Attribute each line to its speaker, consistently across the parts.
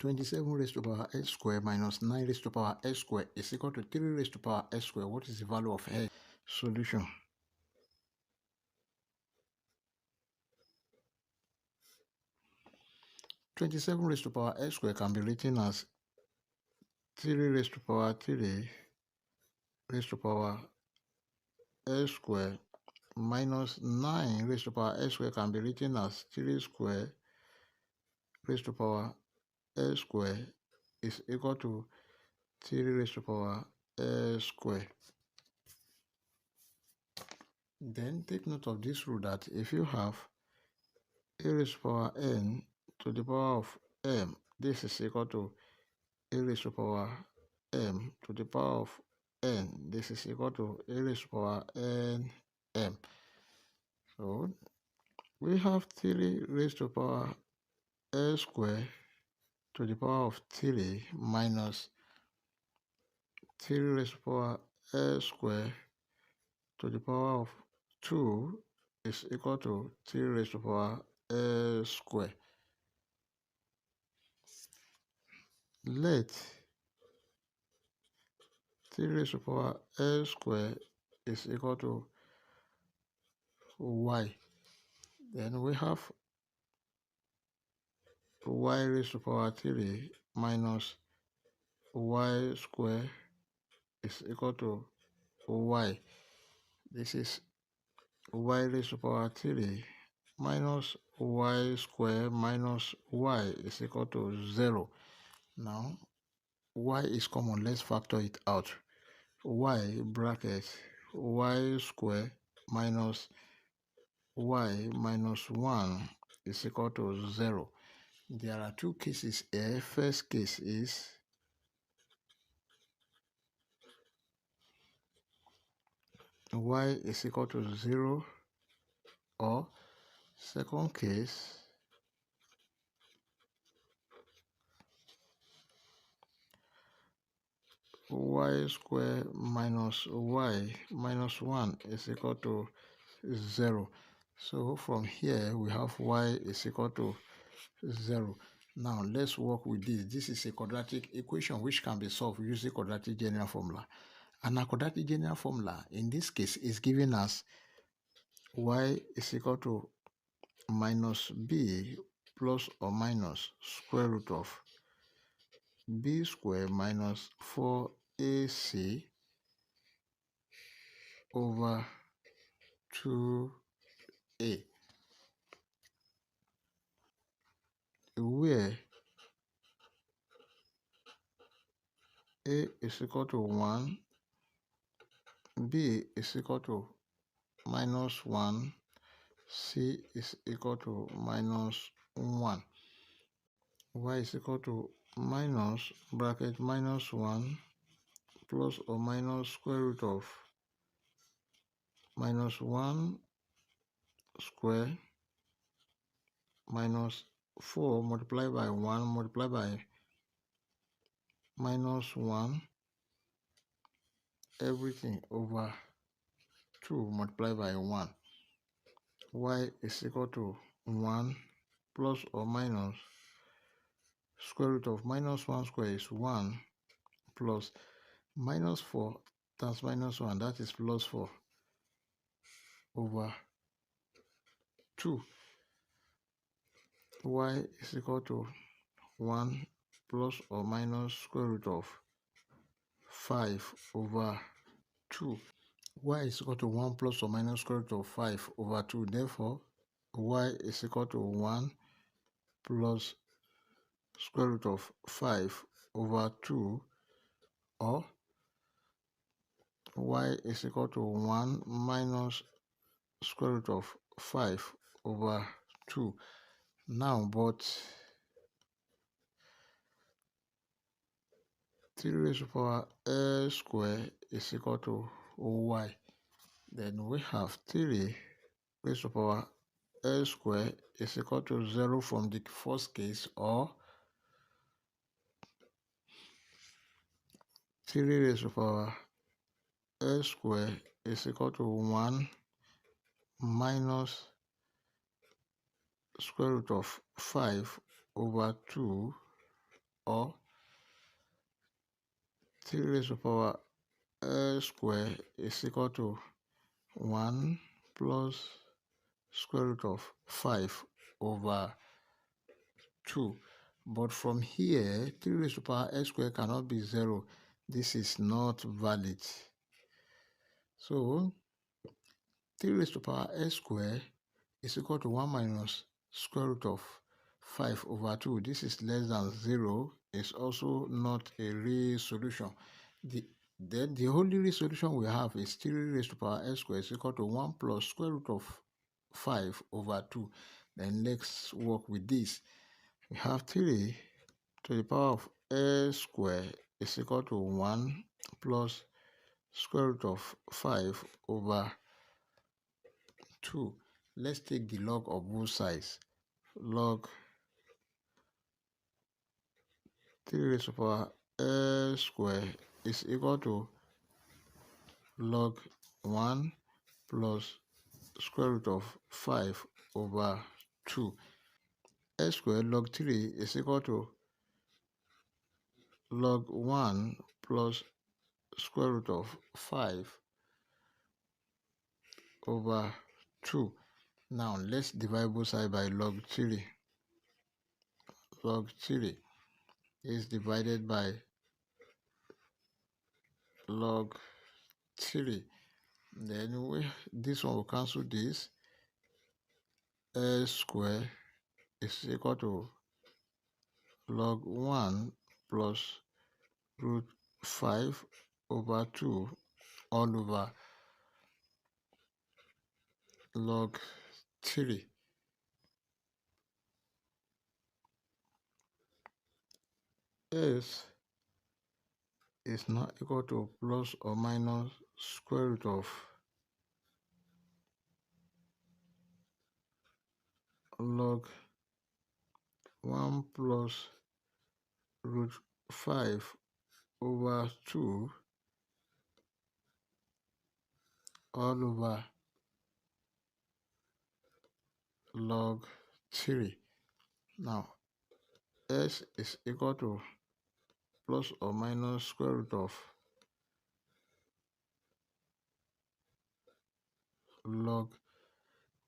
Speaker 1: 27 raised to power x square minus 9 raised to power x square is equal to 3 raised to power x square. What is the value of x? Solution. (27 raised to power x square can be written as 3 raised to power 3 raised to power x square minus 9 raised to power x square can be written as 3 square raised to power x square is equal to 3 raised to power x square. Then take note of this rule that if you have a raised to power n to the power of m, this is equal to a raised to power m to the power of n. This is equal to a raised to power n m. So we have 3 raised to power x square to the power of 3 minus 3 raised to power x square to the power of 2 is equal to 3 raised to power x square. Let 3 raised to power x square is equal to y. Then we have y raised to power 3 minus y square is equal to y. This is y raised to power 3 minus y square minus y is equal to 0. Now, y is common. Let's factor it out. Y bracket y square minus y minus 1 is equal to 0. There are two cases here. First case is y is equal to 0, or second case y square minus y minus 1 is equal to 0. So from here we have y is equal to 0. Now let's work with this. This is a quadratic equation which can be solved using quadratic general formula. And a quadratic general formula in this case is giving us y is equal to minus b plus or minus square root of b square minus 4ac over 2a, where a is equal to 1, b is equal to minus 1, c is equal to minus 1, y is equal to minus bracket minus 1 plus or minus square root of minus 1 square minus 4 multiplied by 1 multiplied by minus 1, everything over 2 multiplied by 1. Y is equal to 1 plus or minus square root of minus 1 square is 1 plus minus 4 times minus 1, that is plus 4 over 2. Y is equal to 1 plus or minus square root of 5 over 2. Y is equal to 1 plus or minus square root of 5 over 2. Therefore, y is equal to 1 plus square root of 5 over 2, or y is equal to 1 minus square root of 5 over 2. Now, but 3 raised to power x square is equal to y. Then we have 3 raised to power x square is equal to 0 from the first case, or 3 raised to power x square is equal to 1 minus square root of 5 over 2 or 3 raised to the power square is equal to 1 plus square root of 5 over 2. But from here, 3 raised to the power square cannot be 0. This is not valid. So 3 raised to the power square is equal to 1 minus square root of 5 over 2. This is less than 0. It's also not a real solution. Then the only real solution we have is 3 raised to the power square is equal to 1 plus square root of 5 over 2. Then let's work with this. We have 3 to the power of square is equal to 1 plus square root of 5 over 2. Let's take the log of both sides. Log 3 raised to the power square is equal to log 1 plus square root of 5 over 2. S squared log 3 is equal to log 1 plus square root of 5 over 2. Now let's divide both sides by log 3. Log 3 is divided by log 3. Then this one will cancel this. S squared is equal to log 1 plus root 5 over 2 all over log 3. S is not equal to plus or minus square root of log 1 plus root 5 over 2 all over log 3. Now, S is equal to plus or minus square root of log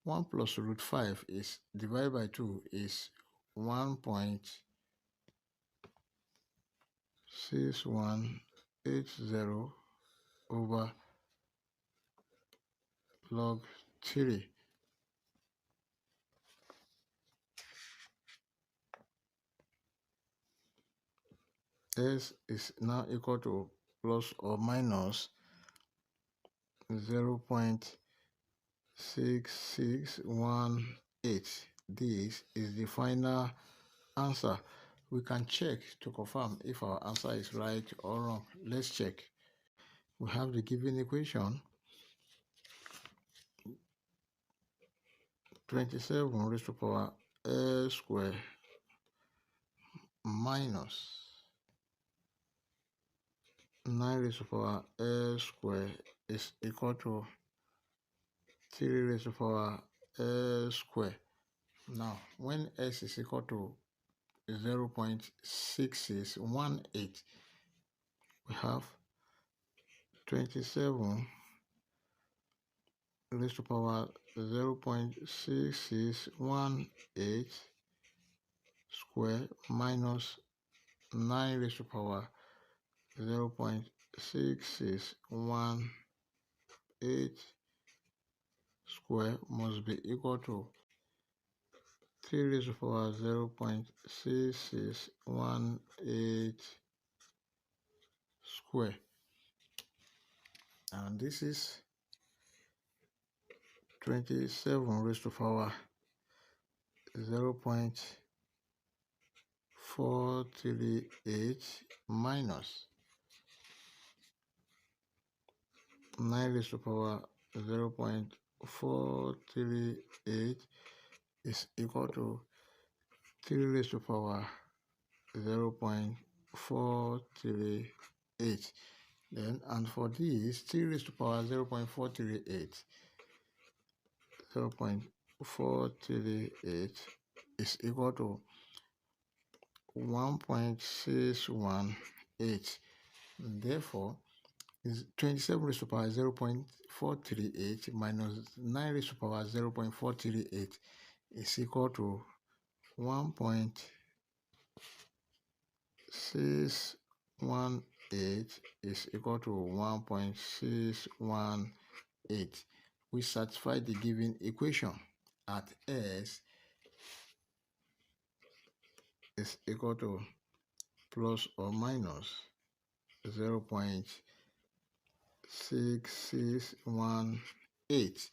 Speaker 1: 1 plus root 5 is divided by 2 is 1.6180 over log 3. S is now equal to plus or minus 0.6618. This is the final answer. We can check to confirm if our answer is right or wrong. Let's check. We have the given equation 27 raised to the power square minus 9 raised to the power square is equal to 3 raised to the power square. Now, when s is equal to 0.6618, we have 27 raised to the power 0.6618 square minus 9 raised to the power 0.6618 square must be equal to 3 raised to the power 0.6618 square. And this is 27 raised to the power 0.438 minus 9 raised to the power 0.438 is equal to 3 raised to the power 0.438. Then, and for this, 3 raised to the power 0.438 is equal to 1.618. Therefore, 27 raised to the power 0.438 minus 9 raised to the power 0.438 is equal to 1.618 is equal to 1.618. We satisfy the given equation at S is equal to plus or minus 0.6618.